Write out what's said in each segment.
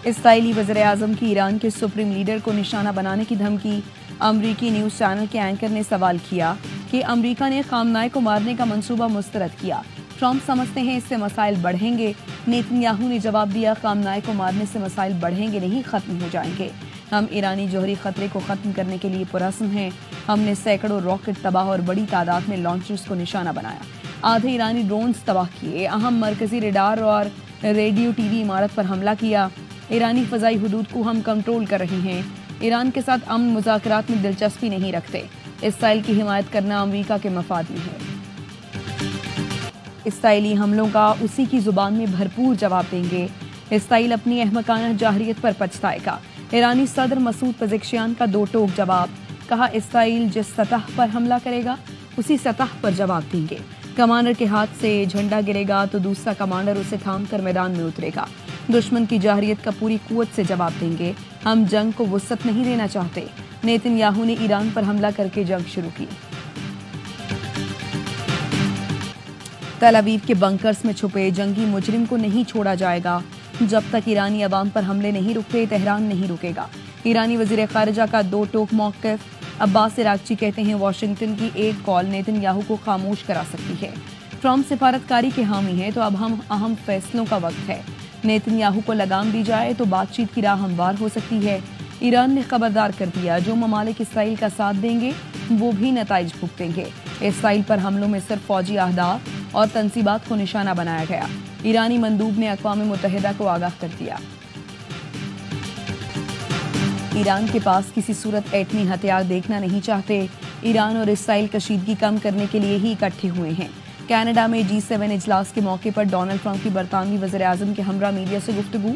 اسرائیلی وزیراعظم کی ایران کے سپریم لیڈر کو نشانہ بنانے کی دھمکی۔ امریکی نیوز چینل کے اینکر نے سوال کیا کہ امریکہ نے خامنہ کو مارنے کا منصوبہ مسترد کیا، ٹرمپ سمجھتے ہیں اس سے مسائل بڑھیں گے۔ نیتن یاہو نے جواب دیا، خامنہ کو مارنے سے مسائل بڑھیں گے نہیں، ختم ہو جائیں گے۔ ہم ایرانی جوہری خطرے کو ختم کرنے کے لیے پرعزم ہیں۔ ہم نے سینکڑوں راکٹ تباہ اور بڑی تعداد میں لانچرز کو نشانہ بنایا، آدھے ایرانی ڈرونز تباہ کیے، اہم مرکزی ریڈار اور ریڈیو ٹی وی عمارت پر حملہ کیا۔ ایرانی فضائی حدود کو ہم کنٹرول کر رہے ہیں، ایران کے ساتھ امن مذاکرات میں دلچسپی نہیں رکھتے۔ اسرائیل کی حمایت کرنا امریکہ کے مفاد میں ہے۔ اسرائیلی حملوں کا اسی کی زبان میں بھرپور جواب دیں گے۔ اسرائیل اپنی احمقانہ جارحیت پر پچھتائے گا۔ ایرانی صدر مسعود پزیکشیان کا دو ٹوک جواب، کہا اسرائیل جس سطح پر حملہ کرے گا اسی سطح پر جواب دیں گے۔ کمانڈر کے ہاتھ سے جھنڈا گرے گا تو دوسرا کمانڈر اسے تھام کر میدان میں اترے گا۔ دشمن کی جارحیت کا پوری قوت سے جواب دیں گے۔ ہم جنگ کو وسعت نہیں دینا چاہتے۔ نیتن یاہو نے ایران پر حملہ کر کے جنگ شروع کی۔ تل ابیب کے بنکرز میں چھپے جنگی مجرم کو نہیں چھوڑا جائے گا۔ جب تک ایرانی عوام پر حملے نہیں رکتے، تہران نہیں رکے گا۔ ایرانی وزیر خارجہ کا دو ٹوک موقف۔ عباس عراقچی کہتے ہیں واشنگٹن کی ایک کال نیتن یاہو کو خاموش کرا سکتی ہے۔ ٹرمپ سفارتکاری کے حامی ہیں تو اب ہم اہم فیصلوں کا وقت ہے۔ نیتن یاہو کو لگام دی جائے تو بات چیت کی راہ ہموار ہو سکتی ہے۔ ایران نے خبردار کر دیا، جو ممالک اسرائیل کا ساتھ دیں گے وہ بھی نتائج بھگتیں گے۔ اسرائیل پر حملوں میں صرف فوجی اہداف اور تنصیبات کو نشانہ بنایا گیا۔ ایرانی مندوب نے اقوام متحدہ کو آگاہ کر دیا۔ ایران کے پاس کسی صورت ایٹمی ہتھیار دیکھنا نہیں چاہتے۔ ایران اور اسرائیل کشیدگی کم کرنے کے لیے ہی اکٹھے ہوئے ہیں۔ کینیڈا میں G7 اجلاس کے موقع پر ڈونلڈ ٹرمپ کی برطانوی وزیر اعظم کے ہمراہ میڈیا سے گفتگو۔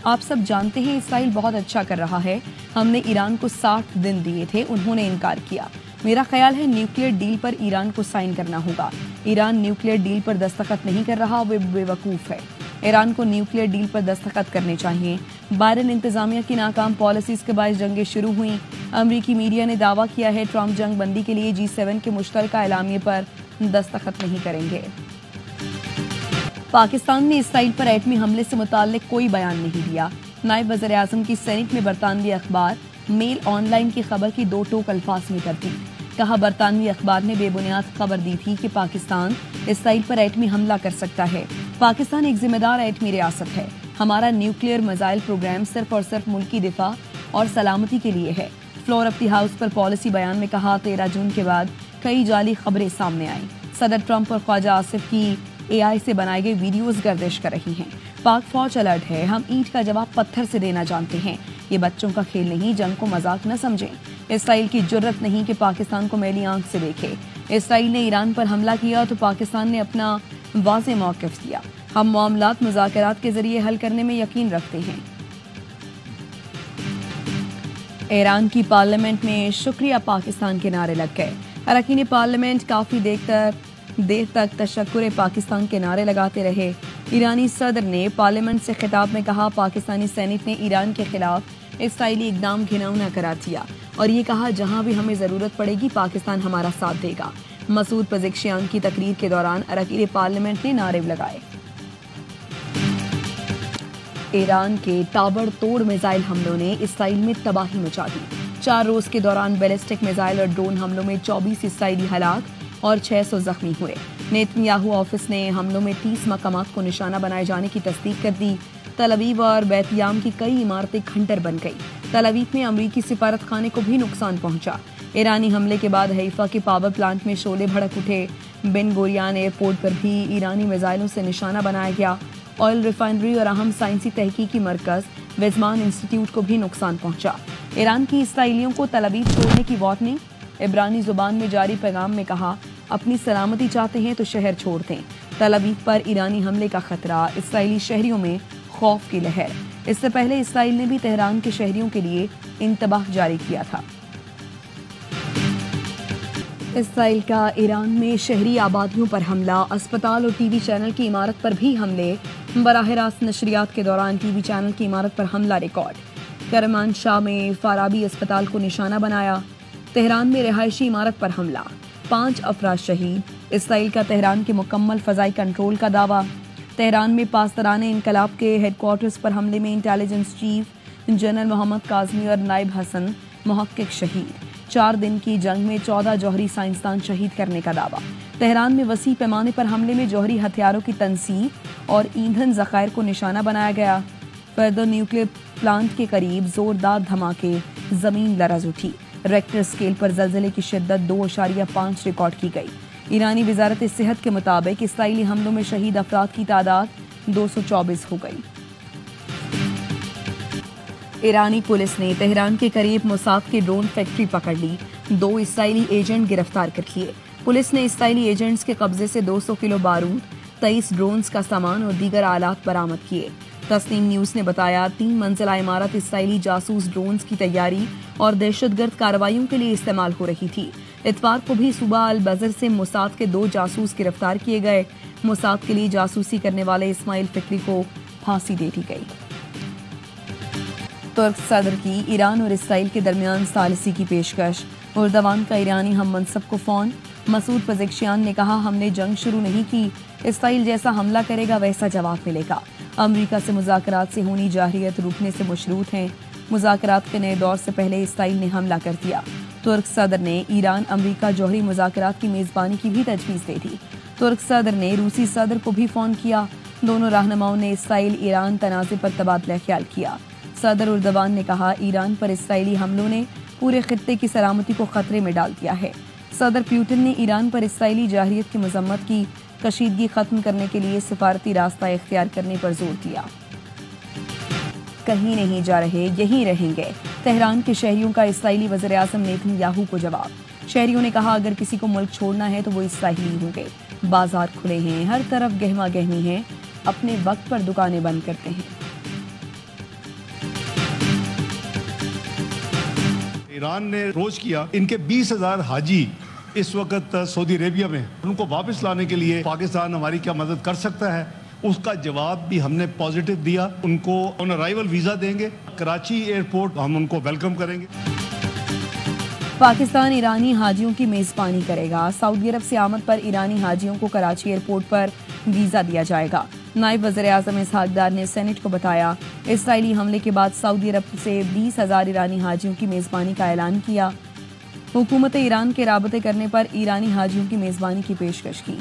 آپ سب جانتے ہیں اسرائیل بہت اچھا کر رہا ہے، ہم نے ایران کو 60 دن دیے تھے، انہوں نے انکار کیا۔ میرا خیال ہے نیوکلیئر ڈیل پر ایران کو سائن کرنا ہوگا۔ ایران نیوکلیئر ڈیل پر دستخط نہیں کر رہا، وہ بے وقوف ہے۔ ایران کو نیوکلیئر ڈیل پر دستخط کرنے چاہیے۔ بائیڈن انتظامیہ کی ناکام پالیسیز کے باعث جنگیں شروع ہوئیں۔ امریکی میڈیا نے دعویٰ کیا ہے ٹرمپ جنگ بندی کے لیے G7 کے مشترکہ اعلامیے پر دستخط نہیں کریں گے۔ پاکستان نے اسرائیل پر ایٹمی حملے سے متعلق کوئی بیان نہیں دیا۔ نائب وزیر اعظم کی سینیٹ میں برطانوی اخبار میل آن لائن کی خبر کی دو ٹوک الفاظ میں تردید۔ کہا برطانوی اخبار نے بے بنیاد خبر دی تھی کہ پاکستان اسرائیل پر ایٹمی حملہ کر سکتا ہے۔ پاکستان ایک ذمہ دار ایٹمی ریاست ہے۔ ہمارا نیوکلیئر میزائل پروگرام صرف اور صرف ملکی دفاع اور سلامتی کے لیے ہے۔ فلور آف دی ہاؤس پر پالیسی بیان میں کہا 13 جون کے بعد کئی جعلی خبریں سامنے آئیں۔ صدر ٹرمپ اور خواجہ آصف کی AI سے بنائے گئے ویڈیوز گردش کر رہی ہیں۔ پاک فوج الرٹ ہے، ہم اینٹ کا جواب پتھر سے دینا جانتے ہیں۔ یہ بچوں کا کھیل نہیں، جنگ کو مذاق نہ سمجھیں۔ اسرائیل کی جرت نہیں کہ پاکستان کو میلی آنکھ سے دیکھے۔ اسرائیل نے ایران پر حملہ کیا تو پاکستان نے اپنا واضح موقف دیا۔ ہم معاملات مذاکرات کے ذریعے حل کرنے میں یقین رکھتے ہیں۔ ایران کی پارلیمنٹ میں شکریہ پاکستان کے نعرے لگ گئے۔ اراکین پارلیمنٹ کافی دیر تک تشکر پاکستان کے نعرے لگاتے رہے۔ ایرانی صدر نے پارلیمنٹ سے خطاب میں کہا پاکستانی سینیٹ نے ایران کے خلاف اسرائیلی اقدام گھناؤنا قرار دیا اور یہ کہا جہاں بھی ہمیں ضرورت پڑے گی پاکستان ہمارا ساتھ دے گا۔ مسعود پزیکشیان کی تقریر کے دوران اراکین پارلیمنٹ نے نعرے لگائے۔ ایران کے تابڑ توڑ میزائل حملوں نے اسرائیل میں تباہی مچا دی۔ 4 روز کے دوران بیلسٹک میزائل اور ڈرون حملوں میں 24 اسرائیلی ہلاک اور 600 زخمی ہوئے۔ نیتن یاہو آفس نے حملوں میں 30 مقامات کو نشانہ بنائے جانے کی تصدیق کر دی۔ تل ابیب اور بیت یام کی کئی عمارتیں کھنڈر بن گئی۔ تل ابیب میں امریکی سفارت خانے کو بھی نقصان پہنچا۔ ایرانی حملے کے بعد حیفا کے پاور پلانٹ میں شعلے بھڑک اٹھے۔ بن گوریان ایئرپورٹ پر بھی ایرانی میزائلوں سے نشانہ بنایا گیا۔ آئل ریفائنری اور اہم سائنسی تحقیقی مرکز وزمان انسٹیٹیوٹ کو بھی نقصان پہنچا۔ ایران کی اسرائیلیوں کو تل ابیب چھوڑنے کی وارننگ۔ عبرانی زبان میں جاری پیغام میں کہا اپنی سلامتی چاہتے ہیں تو شہر چھوڑ دیں۔ تل ابیب پر ایرانی حملے کا خطرہ، اسرائیلی شہریوں میں خوف کی لہر۔ اس سے پہلے اسرائیل نے بھی تہران کے شہریوں کے لیے انتباہ جاری کیا تھا۔ اسرائیل کا ایران میں شہری آبادیوں پر حملہ، اسپتال اور ٹی وی چینل کی عمارت پر بھی حملے۔ براہ راست نشریات کے دوران ٹی وی چینل کی عمارت پر حملہ ریکارڈ۔ کرمانشاہ میں فارابی اسپتال کو نشانہ بنایا۔ تہران میں رہائشی عمارت پر حملہ، 5 افراد شہید۔ اسرائیل کا تہران کے مکمل فضائی کنٹرول کا دعویٰ۔ تہران میں پاسداران انقلاب کے ہیڈ کوارٹرز پر حملے میں انٹیلیجنس چیف جنرل محمد کاظمی اور نائب حسن محقق شہید۔ 4 دن کی جنگ میں 14 جوہری سائنسدان شہید کرنے کا دعویٰ۔ تہران میں وسیع پیمانے پر حملے میں جوہری ہتھیاروں کی تنصیب اور ایندھن ذخائر کو نشانہ بنایا گیا۔ فردو نیوکلیئر پلانٹ کے قریب زوردار دھماکے، زمین لرز اٹھی۔ ریکٹر اسکیل پر زلزلے کی شدت 2.5 ریکارڈ کی گئی۔ ایرانی وزارت صحت کے مطابق اسرائیلی حملوں میں شہید افراد کی تعداد 224 ہو گئی۔ ایرانی پولیس نے تہران کے قریب موساد کی ڈرون فیکٹری پکڑ لی، 2 اسرائیلی ایجنٹ گرفتار کر لیے۔ پولیس نے اسرائیلی ایجنٹس کے قبضے سے 200 کلو بارود، 23 ڈرونز کا سامان اور دیگر آلات برآمد کیے۔ تسنیم نیوز نے بتایا 3 منزلہ عمارت اسرائیلی جاسوس ڈرونز کی تیاری اور دہشت گرد کارروائیوں کے لیے استعمال ہو رہی تھی۔ اتوار کو بھی صوبہ البزر سے موساد کے 2 جاسوس گرفتار کیے گئے۔ موساد کے لیے جاسوسی کرنے والے اسماعیل فکری کو پھانسی دے دی گئی۔ ترک صدر کی ایران اور اسرائیل کے درمیان ثالثی کی پیشکش، اردوان کا ایرانی ہم منصب کو فون۔ مسعود پزیکشیان نے کہا ہم نے جنگ شروع نہیں کی، اسرائیل جیسا حملہ کرے گا ویسا جواب ملے گا۔ امریکہ سے مذاکرات سے ہونی جارحیت روکنے سے مشروط ہیں۔ مذاکرات کے نئے دور سے پہلے اسرائیل نے حملہ کر دیا۔ ترک صدر نے ایران امریکہ جوہری مذاکرات کی میزبانی کی بھی تجویز دے دی۔ ترک صدر نے روسی صدر کو بھی فون کیا۔ دونوں رہنماؤں نے اسرائیل ایران تنازع پر تبادلہ خیال کیا۔ صدر اردوان نے کہا ایران پر اسرائیلی حملوں نے پورے خطے کی سلامتی کو خطرے میں ڈال دیا ہے۔ صدر پیوٹن نے ایران پر اسرائیلی جارحیت کی مذمت کی، کشیدگی ختم کرنے کے لیے سفارتی راستہ اختیار کرنے پر زور دیا۔ کہیں نہیں جا رہے، یہیں رہیں گے، تہران کے شہریوں کا اسرائیلی وزیراعظم نیتن یاہو کو جواب۔ شہریوں نے کہا اگر کسی کو ملک چھوڑنا ہے تو وہ اسرائیلی ہوں گے۔ بازار کھلے ہیں، ہر طرف گہما گہمی ہے، اپنے وقت پر دکانیں بند کرتے ہیں۔ ایران نے روز کیا ان کے 20,000 حاجی اس وقت سعودی عربیہ میں، ان کو واپس لانے کے لیے پاکستان ہماری کیا مدد کر سکتا ہے؟ اس کا جواب بھی ہم نے پازیٹو دیا۔ ان کو آن ارائیول ویزا دیں گے، کراچی ایئرپورٹ ہم ان کو ویلکم کریں گے۔ پاکستان ایرانی حاجیوں کی میزبانی کرے گا۔ سعودی عرب سے آمد پر ایرانی حاجیوں کو کراچی ایئرپورٹ پر ویزا دیا جائے گا۔ نائب وزیر اعظم اسحاق ڈار نے سینٹ کو بتایا اسرائیلی حملے کے بعد سعودی عرب سے 20,000 ایرانی حاجیوں کی میزبانی کا اعلان کیا۔ حکومت ایران کے رابطے کرنے پر ایرانی حاجیوں کی میزبانی کی پیشکش کی۔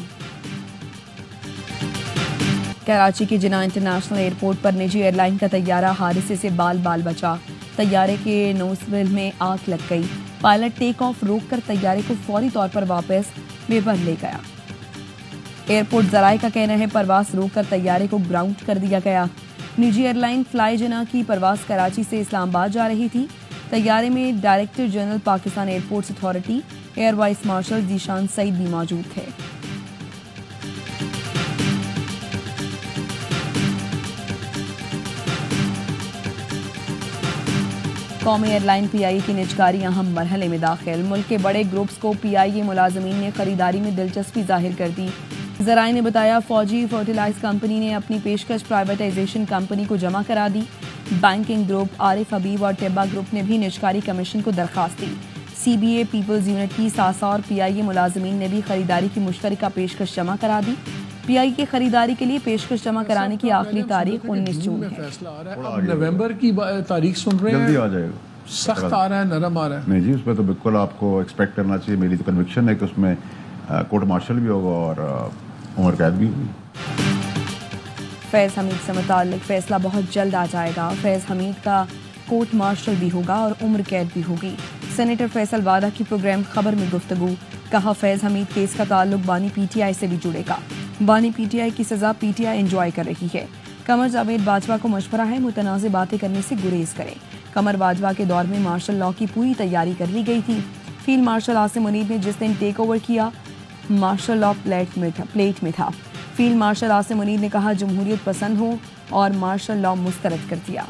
کراچی کے جناح انٹرنیشنل ایئرپورٹ پر نجی ایئر لائن کا طیارہ حادثے سے بال بچا۔ طیارے کے نوزل میں آگ لگ گئی۔ پائلٹ ٹیک آف روک کر طیارے کو فوری طور پر واپس ویبر لے گیا۔ ایئرپورٹ ذرائع کا کہنا ہے پرواز روک کر طیارے کو گراؤنڈ کر دیا گیا۔ نجی ایئر لائن فلائی جناح کی پرواز کراچی سے اسلام آباد جا رہی تھی۔ طیارے میں director general Pakistan airports authority air vice marshal Zeeshan Saeed بھی موجود تھے۔ قومی ایئر لائن پی آئی کی نجکاری اہم مرحلے میں داخل۔ ملک کے بڑے گروپس کو پی آئی اے ملازمین نے خریداری میں دلچسپی ظاہر کر دی۔ ذرائع نے بتایا فوجی فرٹیلائز کمپنی نے اپنی پیشکش پرائیویٹائزیشن کمپنی کو جمع کرا دی۔ بینکنگ گروپ عارف حبیب اور ٹیبا گروپ نے بھی نجکاری کمیشن کو درخواست دی۔ سی بی اے پیپلز یونٹ کی ساسا اور پی آئی اے ملازمین نے بھی خریداری کی مشترکہ پیشکش جمع کرا دی۔ پی آئی کی خریداری کے لیے پیشکش جمع کرانے کی آخری تاریخ 19 جون ہے۔ نومبر کی تاریخ سن رہے ہیں، جلدی آ جائے گا، سخت آ رہا ہے، نرم آ رہا ہے؟ نہیں جی، اس میں تو بالکل آپ کو ایکسپیکٹ کرنا چاہیے۔ میری تو کنوکشن ہے کہ اس میں کورٹ مارشل بھی ہوگا اور عمر قید بھی ہوگی۔ فیض حمید سے متعلق فیصلہ بہت جلد آ جائے گا۔ فیض حمید کا کورٹ مارشل بھی ہوگا اور عمر قید بھی ہوگی۔ سینیٹر فیصل وادہ کی پروگرام خبر میں گفتگو، کہا فیض حمید کیس کا تعلق بانی پی ٹی آئی سے بھی جڑے گا۔ بانی پی ٹی آئی کی سزا پی ٹی آئی انجوائے کر رہی ہے۔ قمر جاوید باجوہ کو مشورہ ہے متنازع باتیں کرنے سے گریز کریں۔ قمر باجوہ کے دور میں مارشل لاء کی پوری تیاری کر لی گئی تھی۔ فیلڈ مارشل عاصم منیب نے جس دن ٹیک اوور کیا مارشل لاء پلیٹ میں تھا۔ فیلڈ مارشل عاصم منیب نے کہا جمہوریت پسند ہو اور مارشل لاء مسترد کر دیا۔